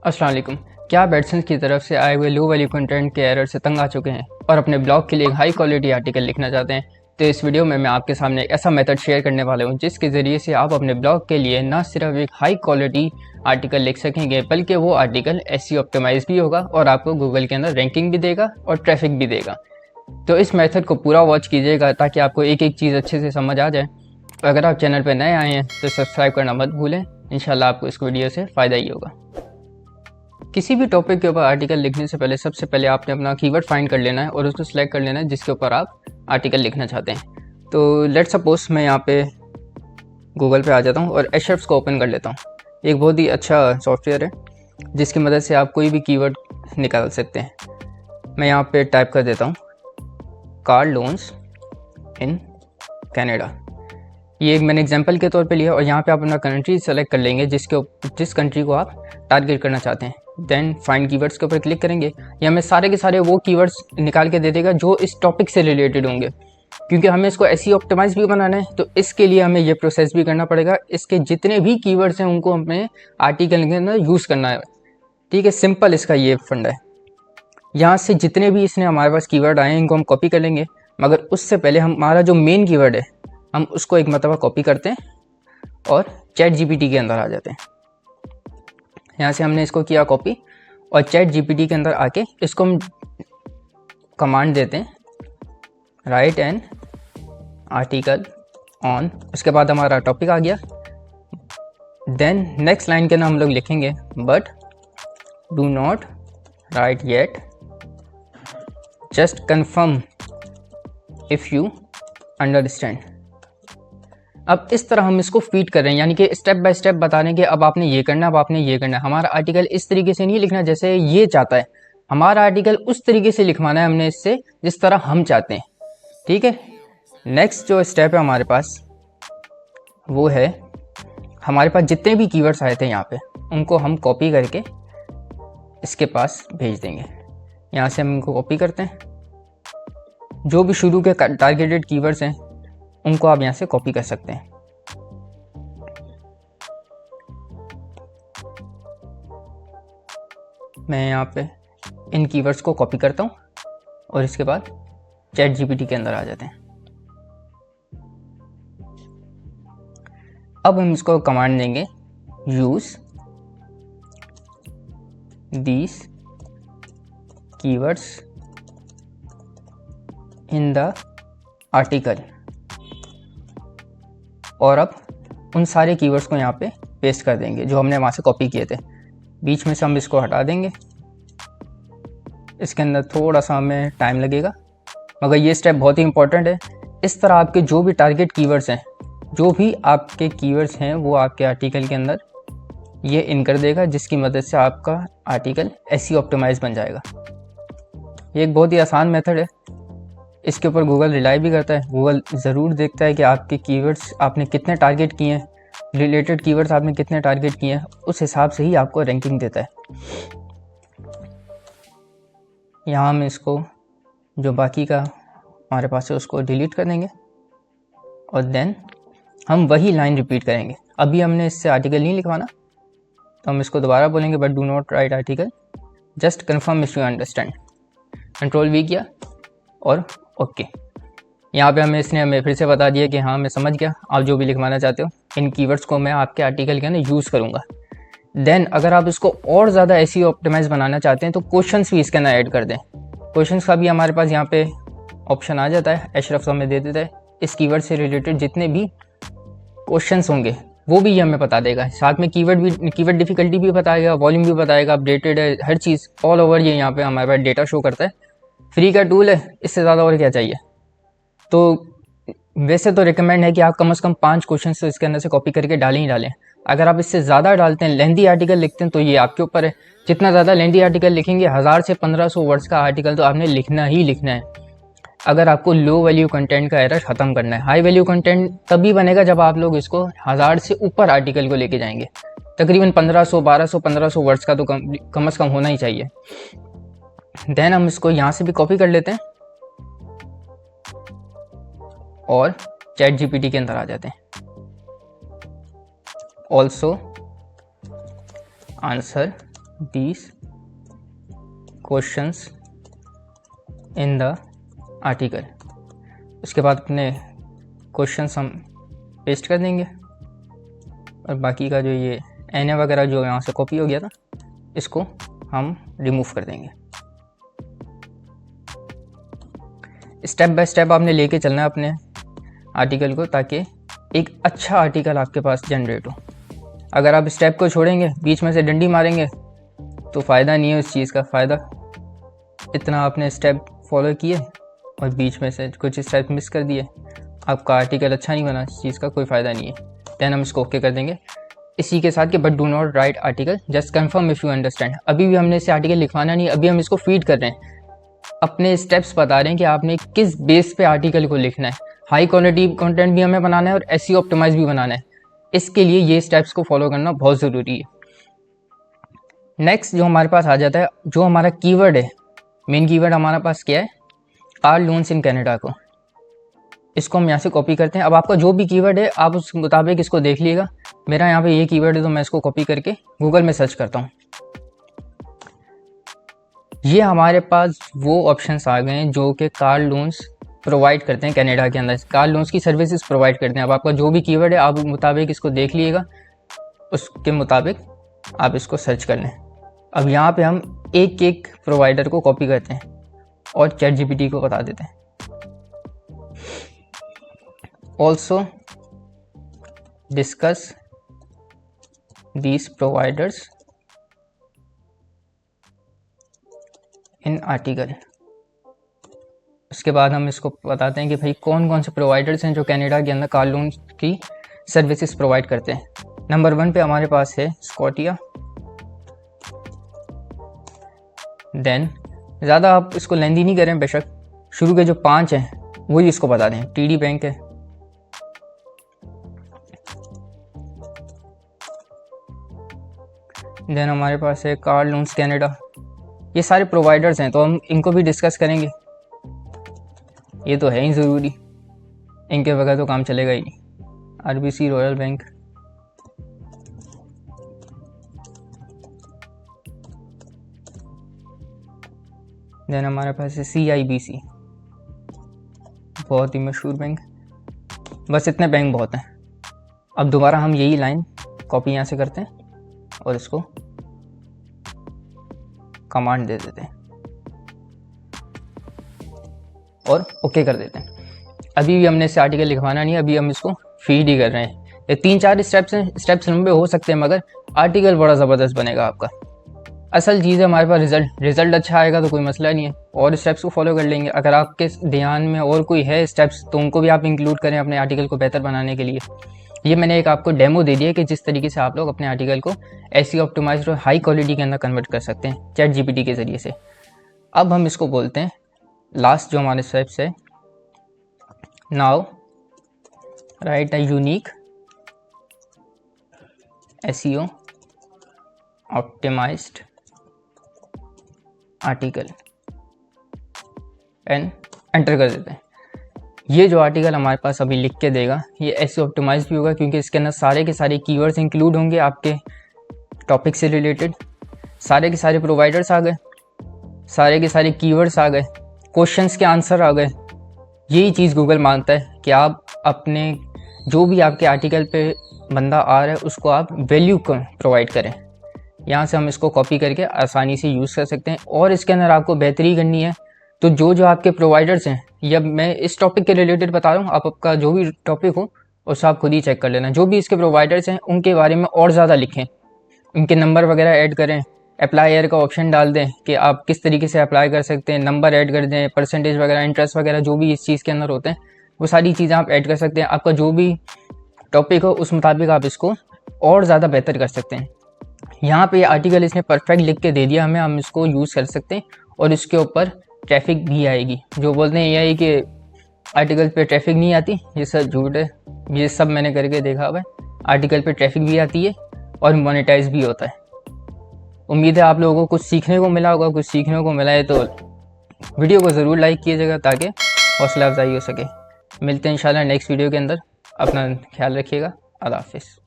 अस्सलाम वालेकुम। क्या आप एडसेंस की तरफ से आए हुए लो वैल्यू कंटेंट के एरर से तंग आ चुके हैं और अपने ब्लॉग के लिए एक हाई क्वालिटी आर्टिकल लिखना चाहते हैं? तो इस वीडियो में मैं आपके सामने एक ऐसा मेथड शेयर करने वाला हूं जिसके ज़रिए से आप अपने ब्लॉग के लिए ना सिर्फ एक हाई क्वालिटी आर्टिकल लिख सकेंगे बल्कि वो आर्टिकल एसईओ ऑप्टिमाइज भी होगा और आपको गूगल के अंदर रैंकिंग भी देगा और ट्रैफिक भी देगा। तो इस मेथड को पूरा वॉच कीजिएगा ताकि आपको एक एक चीज़ अच्छे से समझ आ जाए। अगर आप चैनल पर नए आए हैं तो सब्सक्राइब करना मत भूलें। इंशाल्लाह आपको इस वीडियो से फ़ायदा ही होगा। किसी भी टॉपिक के ऊपर आर्टिकल लिखने से पहले सबसे पहले आपने अपना कीवर्ड फाइंड कर लेना है और उसको सिलेक्ट कर लेना है जिसके ऊपर आप आर्टिकल लिखना चाहते हैं। तो लेट्स सपोज मैं यहाँ पे गूगल पे आ जाता हूँ और एशर्फ्स को ओपन कर लेता हूँ। एक बहुत ही अच्छा सॉफ्टवेयर है जिसकी मदद से आप कोई भी कीवर्ड निकाल सकते हैं। मैं यहाँ पे टाइप कर देता हूँ कार लोन्स इन कनाडा। ये एक मैंने एग्जांपल के तौर पे लिया और यहाँ पे आप अपना कंट्री सेलेक्ट कर लेंगे जिस कंट्री को आप टारगेट करना चाहते हैं। देन फाइंड कीवर्ड्स के ऊपर क्लिक करेंगे। ये हमें सारे के सारे वो कीवर्ड्स निकाल के दे देगा जो इस टॉपिक से रिलेटेड होंगे। क्योंकि हमें इसको एसईओ ऑप्टिमाइज भी बनाना है तो इसके लिए हमें ये प्रोसेस भी करना पड़ेगा। इसके जितने भी कीवर्ड्स हैं उनको हमें आर्टिकल के अंदर यूज़ करना है। ठीक है, सिंपल इसका ये फंड है। यहाँ से जितने भी इसने हमारे पास कीवर्ड आए हैं इनको हम कॉपी कर लेंगे, मगर उससे पहले हमारा जो मेन कीवर्ड है हम उसको एक मरतबा कॉपी करते हैं और चैट जीपीटी के अंदर आ जाते हैं। यहाँ से हमने इसको किया कॉपी और चैट जीपीटी के अंदर आके इसको हम कमांड देते हैं राइट एन आर्टिकल ऑन। उसके बाद हमारा टॉपिक आ गया। देन नेक्स्ट लाइन के अंदर हम लोग लिखेंगे but do not right yet, just confirm if you understand. अब इस तरह हम इसको फीड कर रहे हैं, यानी कि स्टेप बाय स्टेप बता रहे हैं कि अब आपने ये करना, अब आपने ये करना है। हमारा आर्टिकल इस तरीके से नहीं लिखना जैसे ये चाहता है, हमारा आर्टिकल उस तरीके से लिखवाना है हमने इससे जिस तरह हम चाहते हैं। ठीक है, नेक्स्ट जो स्टेप है हमारे पास वो है, हमारे पास जितने भी कीवर्ड्स आए थे यहाँ पे उनको हम कॉपी करके इसके पास भेज देंगे। यहाँ से हम इनको कॉपी करते हैं। जो भी शुरू के टारगेटेड कीवर्ड्स हैं उनको आप यहाँ से कॉपी कर सकते हैं। मैं यहाँ पे इन कीवर्ड्स को कॉपी करता हूँ और इसके बाद चैट जीपीटी के अंदर आ जाते हैं। अब हम इसको कमांड देंगे use these keywords in the article, और अब उन सारे कीवर्ड्स को यहाँ पे पेस्ट कर देंगे जो हमने वहाँ से कॉपी किए थे। बीच में से हम इसको हटा देंगे। इसके अंदर थोड़ा सा हमें टाइम लगेगा मगर ये स्टेप बहुत ही इंपॉर्टेंट है। इस तरह आपके जो भी टारगेट कीवर्ड्स हैं, जो भी आपके कीवर्ड्स हैं वो आपके आर्टिकल के अंदर ये इन कर देगा जिसकी मदद से आपका आर्टिकल एसईओ ऑप्टिमाइज बन जाएगा। ये एक बहुत ही आसान मेथड है। इसके ऊपर गूगल रिलाई भी करता है। गूगल ज़रूर देखता है कि आपके कीवर्ड्स आपने कितने टारगेट किए हैं, रिलेटेड कीवर्ड्स आपने कितने टारगेट किए हैं, उस हिसाब से ही आपको रैंकिंग देता है। यहाँ हम इसको जो बाकी का हमारे पास है उसको डिलीट कर देंगे और देन हम वही लाइन रिपीट करेंगे। अभी हमने इससे आर्टिकल नहीं लिखवाना तो हम इसको दोबारा बोलेंगे but do not right article, just confirm if you understand. Control we किया और ओके। यहाँ पे हमें फिर से बता दिया कि हाँ मैं समझ गया, आप जो भी लिखवाना चाहते हो इन कीवर्ड्स को मैं आपके आर्टिकल के अंदर यूज़ करूँगा। देन अगर आप इसको और ज़्यादा एसईओ ऑप्टिमाइज बनाना चाहते हैं तो क्वेश्चंस भी इसके अंदर ऐड कर दें। क्वेश्चंस का भी हमारे पास यहाँ पे ऑप्शन आ जाता है। एशरफ हमें दे देता है इस कीवर्ड से रिलेटेड जितने भी क्वेश्चंस होंगे वो भी ये हमें बता देगा। साथ में कीवर्ड डिफिकल्टी भी बताएगा, वॉल्यूम भी बताएगा, अपडेटेड है, हर चीज़ ऑल ओवर ये यहाँ पे हमारे पास डेटा शो करता है। फ्री का टूल है, इससे ज़्यादा और क्या चाहिए। तो वैसे तो रिकमेंड है कि आप कम से कम 5 क्वेश्चन तो इसके अंदर से कॉपी करके डालें ही डालें। अगर आप इससे ज़्यादा डालते हैं, लेंथी आर्टिकल लिखते हैं, तो ये आपके ऊपर है। जितना ज़्यादा लेंथी आर्टिकल लिखेंगे 1000 से 1500 वर्ड्स का आर्टिकल तो आपने लिखना ही लिखना है अगर आपको लो वैल्यू कंटेंट का एरर ख़त्म करना है। हाई वैल्यू कंटेंट तभी बनेगा जब आप लोग इसको 1000 से ऊपर आर्टिकल को लेके जाएंगे। तकरीबन 1500, 1200, 1500 वर्ड्स का तो कम से कम होना ही चाहिए। देन हम इसको यहाँ से भी कॉपी कर लेते हैं और चैट जीपीटी के अंदर आ जाते हैं। Also answer these questions in the article. उसके बाद अपने क्वेश्चंस हम पेस्ट कर देंगे और बाकी का जो ये एन वगैरह जो यहाँ से कॉपी हो गया था इसको हम रिमूव कर देंगे। स्टेप बाय स्टेप आपने लेके चलना है अपने आर्टिकल को ताकि एक अच्छा आर्टिकल आपके पास जनरेट हो। अगर आप स्टेप को छोड़ेंगे, बीच में से डंडी मारेंगे तो फ़ायदा नहीं है उस चीज़ का। फ़ायदा इतना आपने स्टेप फॉलो किए और बीच में से कुछ स्टेप मिस कर दिए, आपका आर्टिकल अच्छा नहीं बना, इस चीज़ का कोई फ़ायदा नहीं है। दैन हम इसको ओके कर देंगे इसी के साथ कि but do not right article, just confirm if you understand. अभी भी हमने इसे आर्टिकल लिखवाना नहीं, अभी हम इसको फीड कर रहे हैं, अपने स्टेप्स बता रहे हैं कि आपने किस बेस पे आर्टिकल को लिखना है। हाई क्वालिटी कंटेंट भी हमें बनाना है और एसईओ ऑप्टिमाइज भी बनाना है। इसके लिए ये स्टेप्स को फॉलो करना बहुत ज़रूरी है। नेक्स्ट जो हमारे पास आ जाता है, जो हमारा कीवर्ड है, मेन कीवर्ड हमारे पास क्या है, कार लोन्स इन कनाडा को। इसको हम यहाँ से कॉपी करते हैं। अब आपका जो भी कीवर्ड है आप उस मुताबिक इसको देख लीजिएगा। मेरा यहाँ पे ये कीवर्ड है तो मैं इसको कॉपी करके गूगल में सर्च करता हूँ। ये हमारे पास वो ऑप्शंस आ गए हैं जो कि कार लोन्स प्रोवाइड करते हैं कनाडा के अंदर, कार लोन्स की सर्विसेज प्रोवाइड करते हैं। अब आपका जो भी कीवर्ड है आप मुताबिक इसको देख लीजिएगा, उसके मुताबिक आप इसको सर्च कर लें। अब यहाँ पे हम एक एक प्रोवाइडर को कॉपी करते हैं और चैट जीपीटी को बता देते हैं। Also discuss these providers in article. उसके बाद हम इसको बताते हैं कि भाई कौन कौन से प्रोवाइडर्स हैं जो कनाडा के अंदर कार लोन की सर्विसेज प्रोवाइड करते हैं। नंबर 1 पे हमारे पास है स्कॉटिया। देन ज़्यादा आप इसको लेंदी नहीं करें, बेशक शुरू के जो 5 हैं वही इसको बता दें। टीडी बैंक है, देन हमारे पास है कार लोन्स कनाडा। ये सारे प्रोवाइडर्स हैं तो हम इनको भी डिस्कस करेंगे, ये तो है ही ज़रूरी, इनके बगैर तो काम चलेगा ही नहीं। आरबीसी, रॉयल बैंक, देन हमारे पास है CIBC, बहुत ही मशहूर बैंक। बस इतने बैंक बहुत हैं। अब दोबारा हम यही लाइन कॉपी यहाँ से करते हैं और इसको कमांड दे देते हैं और ओके कर देते हैं। अभी भी हमने इसे आर्टिकल लिखवाना नहीं है, अभी हम इसको फीड ही कर रहे हैं। ये 3-4 स्टेप्स हैं, स्टेप्स लंबे हो सकते हैं मगर आर्टिकल बड़ा ज़बरदस्त बनेगा आपका। असल चीज़ है हमारे पास रिजल्ट अच्छा आएगा तो कोई मसला नहीं है, और स्टेप्स को फॉलो कर लेंगे। अगर आपके ध्यान में और कोई है स्टेप्स तो उनको भी आप इंक्लूड करें अपने आर्टिकल को बेहतर बनाने के लिए। ये मैंने एक आपको डेमो दे दिया कि जिस तरीके से आप लोग अपने आर्टिकल को एसईओ ऑप्टिमाइज्ड और हाई क्वालिटी के अंदर कन्वर्ट कर सकते हैं चैट जीपीटी के ज़रिए से। अब हम इसको बोलते हैं लास्ट जो हमारे स्टेप्स है, now write a unique SEO optimised article and enter कर देते हैं। ये जो आर्टिकल हमारे पास अभी लिख के देगा ये एसईओ ऑप्टिमाइज्ड भी होगा क्योंकि इसके अंदर सारे के सारे कीवर्ड्स इंक्लूड होंगे आपके टॉपिक से रिलेटेड। सारे के सारे प्रोवाइडर्स आ गए, सारे के सारे कीवर्ड्स आ गए, क्वेश्चंस के आंसर आ गए। यही चीज़ गूगल मानता है कि आप अपने जो भी आपके आर्टिकल पे बंदा आ रहा है उसको आप वैल्यू प्रोवाइड करें। यहाँ से हम इसको कॉपी करके आसानी से यूज़ कर सकते हैं। और इसके अंदर आपको बेहतरी करनी है तो जो आपके प्रोवाइडर्स हैं, या मैं इस टॉपिक के रिलेटेड बता रहा हूँ, आप आपका जो भी टॉपिक हो उससे आप खुद ही चेक कर लेना। जो भी इसके प्रोवाइडर्स हैं उनके बारे में और ज़्यादा लिखें, उनके नंबर वगैरह ऐड करें, अप्लाई एयर का ऑप्शन डाल दें कि आप किस तरीके से अप्लाई कर सकते हैं, नंबर ऐड कर दें, परसेंटेज वगैरह, इंटरेस्ट वगैरह जो भी इस चीज़ के अंदर होते हैं वो सारी चीज़ें आप ऐड कर सकते हैं। आपका जो भी टॉपिक हो उस मुताबिक आप इसको और ज़्यादा बेहतर कर सकते हैं। यहाँ पे आर्टिकल इसने परफेक्ट लिख के दे दिया हमें, हम इसको यूज़ कर सकते हैं और इसके ऊपर ट्रैफिक भी आएगी। जो बोलते हैं यही कि आर्टिकल पे ट्रैफिक नहीं आती, ये सब झूठ है। ये सब मैंने करके देखा हुआ है, आर्टिकल पे ट्रैफिक भी आती है और मोनेटाइज भी होता है। उम्मीद है आप लोगों को कुछ सीखने को मिला होगा। कुछ सीखने को मिला है तो वीडियो को ज़रूर लाइक कीजिएगा ताकि हौसला अफजाई हो सके। मिलते हैं इंशाल्लाह नेक्स्ट वीडियो के अंदर। अपना ख्याल रखिएगा। अल्लाह हाफिज़।